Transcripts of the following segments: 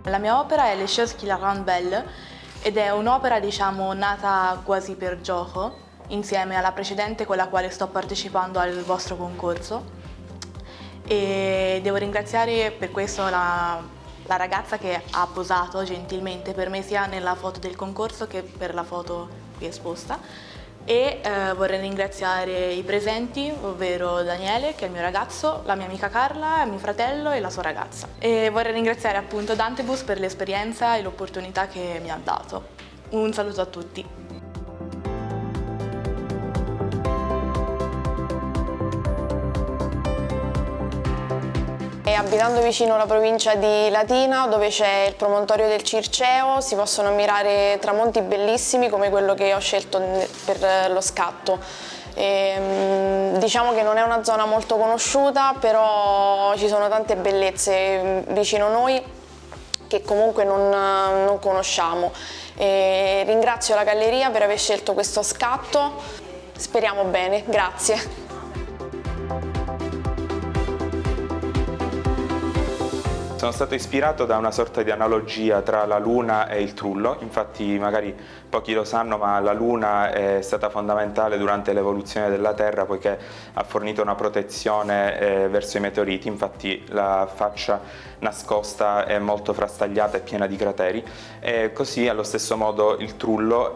La mia opera è Les choses qui la rendent belle ed è un'opera, diciamo, nata quasi per gioco, insieme alla precedente con la quale sto partecipando al vostro concorso. E devo ringraziare per questo la ragazza che ha posato gentilmente per me sia nella foto del concorso che per la foto qui esposta. E vorrei ringraziare i presenti, ovvero Daniele, che è il mio ragazzo, la mia amica Carla, mio fratello e la sua ragazza. E vorrei ringraziare appunto Dantebus per l'esperienza e l'opportunità che mi ha dato. Un saluto a tutti. Abitando vicino alla provincia di Latina, dove c'è il promontorio del Circeo, si possono ammirare tramonti bellissimi come quello che ho scelto per lo scatto. Diciamo che non è una zona molto conosciuta, però ci sono tante bellezze vicino a noi che comunque non conosciamo. Ringrazio la galleria per aver scelto questo scatto, speriamo bene, grazie. Sono stato ispirato da una sorta di analogia tra la Luna e il Trullo, infatti magari pochi lo sanno, ma la Luna è stata fondamentale durante l'evoluzione della Terra poiché ha fornito una protezione verso i meteoriti, infatti la faccia nascosta è molto frastagliata e piena di crateri, e così allo stesso modo il Trullo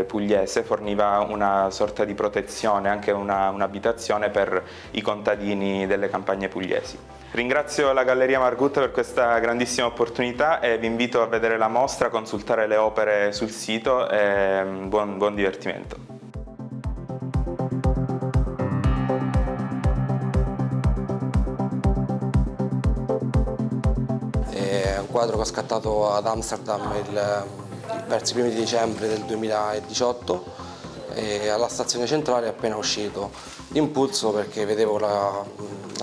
pugliese forniva una sorta di protezione, anche un'abitazione per i contadini delle campagne pugliesi. Ringrazio la Galleria Margut per questa grandissima opportunità e vi invito a vedere la mostra, a consultare le opere sul sito e buon divertimento. È un quadro che ho scattato ad Amsterdam verso i primi di dicembre del 2018 e alla stazione centrale è appena uscito. L'impulso perché vedevo la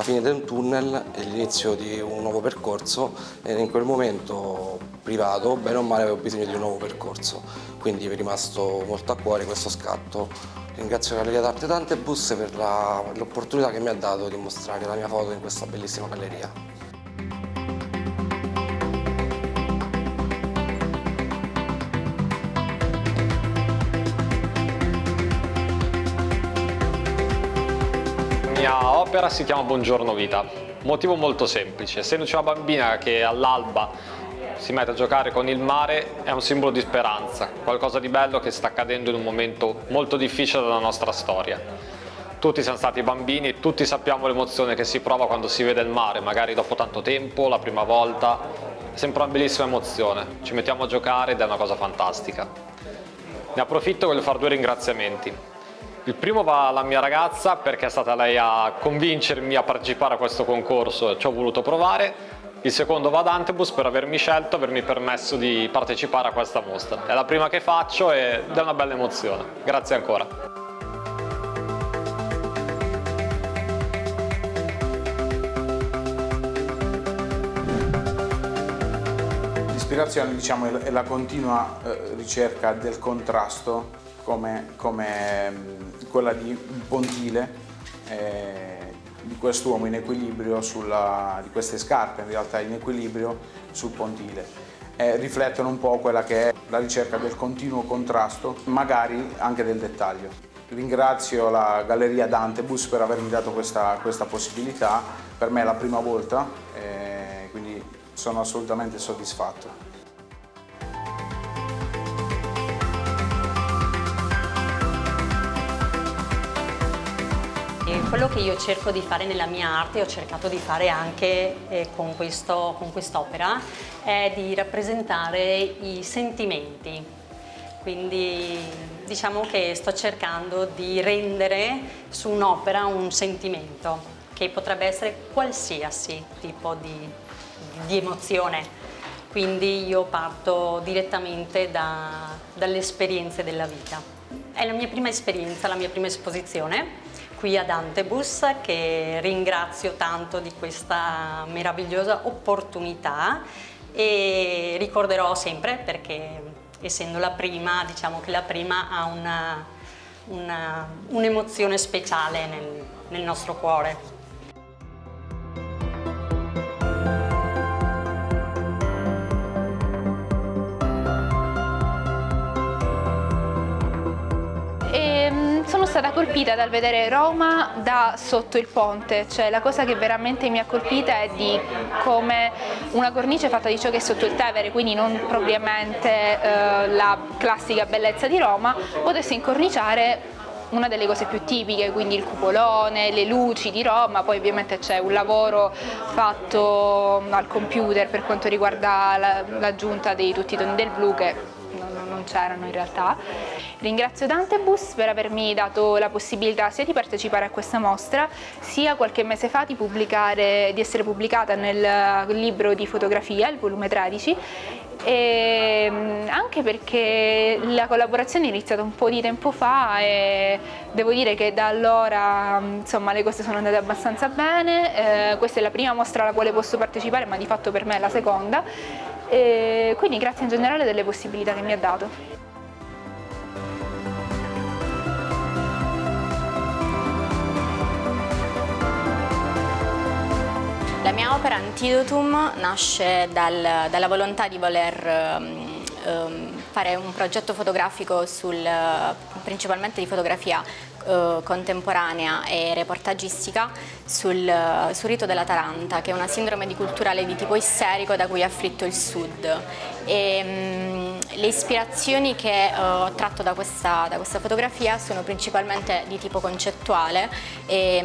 fine del tunnel e l'inizio di un nuovo percorso e in quel momento privato, bene o male, avevo bisogno di un nuovo percorso, quindi mi è rimasto molto a cuore questo scatto. Ringrazio la Galleria d'Arte Dantebus per l'opportunità che mi ha dato di mostrare la mia foto in questa bellissima galleria. La mia opera si chiama Buongiorno Vita, motivo molto semplice: essendoci una bambina che all'alba si mette a giocare con il mare, è un simbolo di speranza, qualcosa di bello che sta accadendo in un momento molto difficile della nostra storia. Tutti siamo stati bambini e tutti sappiamo l'emozione che si prova quando si vede il mare, magari dopo tanto tempo, la prima volta, è sempre una bellissima emozione, ci mettiamo a giocare ed è una cosa fantastica. Ne approfitto e voglio fare 2 ringraziamenti. Il primo va alla mia ragazza perché è stata lei a convincermi a partecipare a questo concorso e ci ho voluto provare. Il secondo va a Dantebus per avermi scelto, avermi permesso di partecipare a questa mostra. È la prima che faccio ed è una bella emozione. Grazie ancora. L'ispirazione, diciamo, è la continua ricerca del contrasto come quella di un pontile, di quest'uomo in equilibrio di queste scarpe in realtà in equilibrio sul pontile. Riflettono un po' quella che è la ricerca del continuo contrasto, magari anche del dettaglio. Ringrazio la Galleria Dantebus per avermi dato questa possibilità, per me è la prima volta, quindi sono assolutamente soddisfatto. Quello che io cerco di fare nella mia arte, ho cercato di fare anche con quest'opera, è di rappresentare i sentimenti. Quindi diciamo che sto cercando di rendere su un'opera un sentimento, che potrebbe essere qualsiasi tipo di emozione. Quindi io parto direttamente dalle esperienze della vita. è la mia prima esperienza, la mia prima esposizione qui a Dantebus, che ringrazio tanto di questa meravigliosa opportunità e ricorderò sempre, perché essendo la prima, diciamo che la prima ha un'emozione speciale nel nostro cuore. Sono stata colpita dal vedere Roma da sotto il ponte, cioè la cosa che veramente mi ha colpita è di come una cornice fatta di ciò che è sotto il Tevere, quindi non propriamente la classica bellezza di Roma, potesse incorniciare una delle cose più tipiche, quindi il cupolone, le luci di Roma. Poi ovviamente c'è un lavoro fatto al computer per quanto riguarda l'aggiunta di tutti i toni del blu che non c'erano in realtà. Ringrazio Dantebus per avermi dato la possibilità sia di partecipare a questa mostra, sia qualche mese fa di essere pubblicata nel libro di fotografia, il volume 13, e anche perché la collaborazione è iniziata un po' di tempo fa e devo dire che da allora insomma le cose sono andate abbastanza bene. Questa è la prima mostra alla quale posso partecipare, ma di fatto per me è la seconda, e quindi grazie in generale delle possibilità che mi ha dato. La mia opera Antidotum nasce dalla volontà di voler fare un progetto fotografico principalmente di fotografia contemporanea e reportagistica sul rito della Taranta, che è una sindrome di culturale di tipo isterico da cui è afflitto il Sud. Le ispirazioni che ho tratto da questa fotografia sono principalmente di tipo concettuale e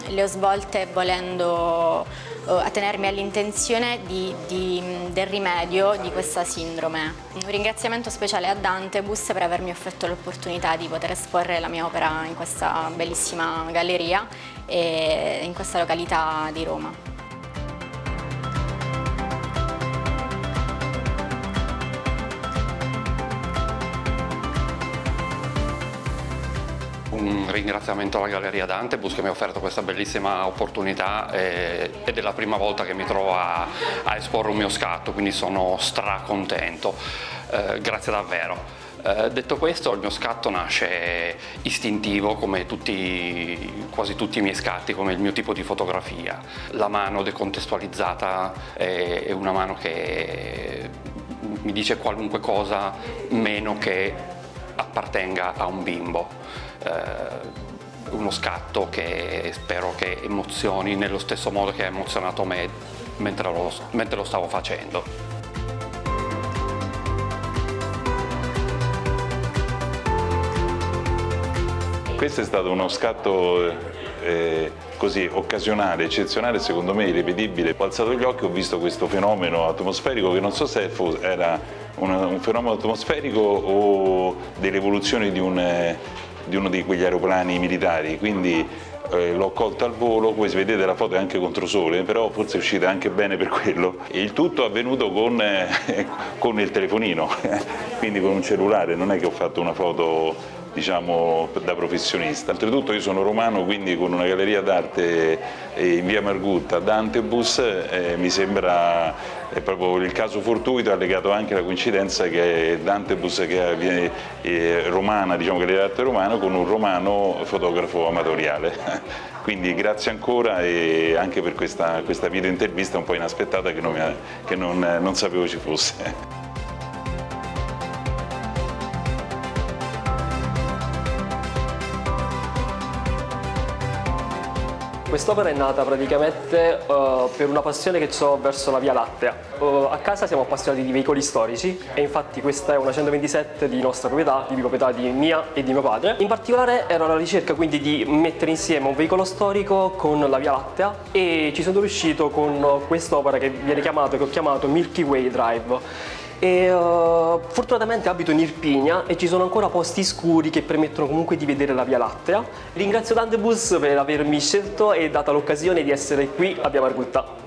le ho svolte volendo attenermi all'intenzione del rimedio di questa sindrome. Un ringraziamento speciale a Dantebus per avermi offerto l'opportunità di poter esporre la mia opera in questa bellissima galleria e in questa località di Roma. Un ringraziamento alla Galleria Dantebus che mi ha offerto questa bellissima opportunità ed è la prima volta che mi trovo a esporre un mio scatto, quindi sono stracontento. Grazie davvero. Detto questo, il mio scatto nasce istintivo come quasi tutti i miei scatti, come il mio tipo di fotografia. La mano decontestualizzata è una mano che mi dice qualunque cosa meno che appartenga a un bimbo. Uno scatto che spero che emozioni nello stesso modo che ha emozionato me mentre lo stavo facendo. Questo è stato uno scatto così occasionale, eccezionale, secondo me irripetibile. Ho alzato gli occhi e ho visto questo fenomeno atmosferico che non so se era un fenomeno atmosferico o dell'evoluzione di uno di quegli aeroplani militari, quindi l'ho colto al volo. Come si vedete la foto è anche controsole, però forse è uscita anche bene per quello. E il tutto è avvenuto con il telefonino, quindi con un cellulare, non è che ho fatto una foto diciamo da professionista. Oltretutto io sono romano, quindi con una galleria d'arte in via Margutta, Dantebus, mi sembra proprio il caso fortuito, ha legato anche la coincidenza che Dantebus, che è romana, diciamo galleria d'arte romana, con un romano fotografo amatoriale. Quindi grazie ancora e anche per questa video intervista un po' inaspettata che non sapevo ci fosse. Quest'opera è nata praticamente per una passione che ho verso la Via Lattea. A casa siamo appassionati di veicoli storici e infatti questa è una 127 di nostra proprietà, di proprietà di mia e di mio padre. In particolare ero alla ricerca quindi di mettere insieme un veicolo storico con la Via Lattea e ci sono riuscito con quest'opera che ho chiamato Milky Way Drive. E fortunatamente abito in Irpinia e ci sono ancora posti scuri che permettono comunque di vedere la Via Lattea. Ringrazio Dantebus per avermi scelto e data l'occasione di essere qui a Via Margutta.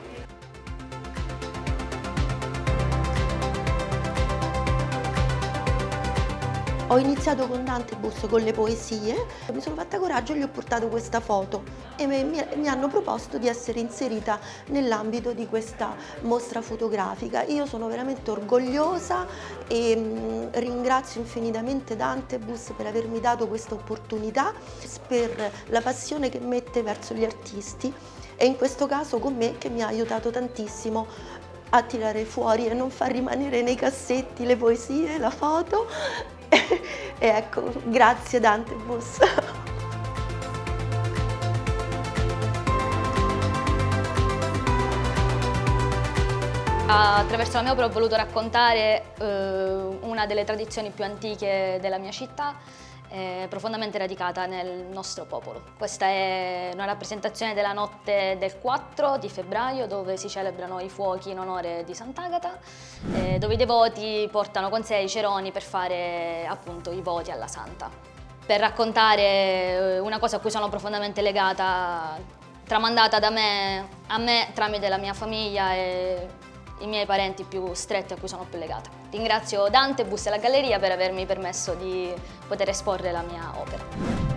Ho iniziato con Dantebus con le poesie, mi sono fatta coraggio e gli ho portato questa foto e mi hanno proposto di essere inserita nell'ambito di questa mostra fotografica. Io sono veramente orgogliosa e ringrazio infinitamente Dantebus per avermi dato questa opportunità, per la passione che mette verso gli artisti e in questo caso con me che mi ha aiutato tantissimo a tirare fuori e non far rimanere nei cassetti le poesie, la foto. E ecco, grazie Dantebus. Attraverso la mia opera ho voluto raccontare una delle tradizioni più antiche della mia città, profondamente radicata nel nostro popolo. Questa è una rappresentazione della notte del 4 di febbraio, dove si celebrano i fuochi in onore di Sant'Agata, dove i devoti portano con sé i ceroni per fare appunto i voti alla Santa. Per raccontare una cosa a cui sono profondamente legata, tramandata a me tramite la mia famiglia e i miei parenti più stretti a cui sono più legata. Ringrazio Dantebus e la Galleria per avermi permesso di poter esporre la mia opera.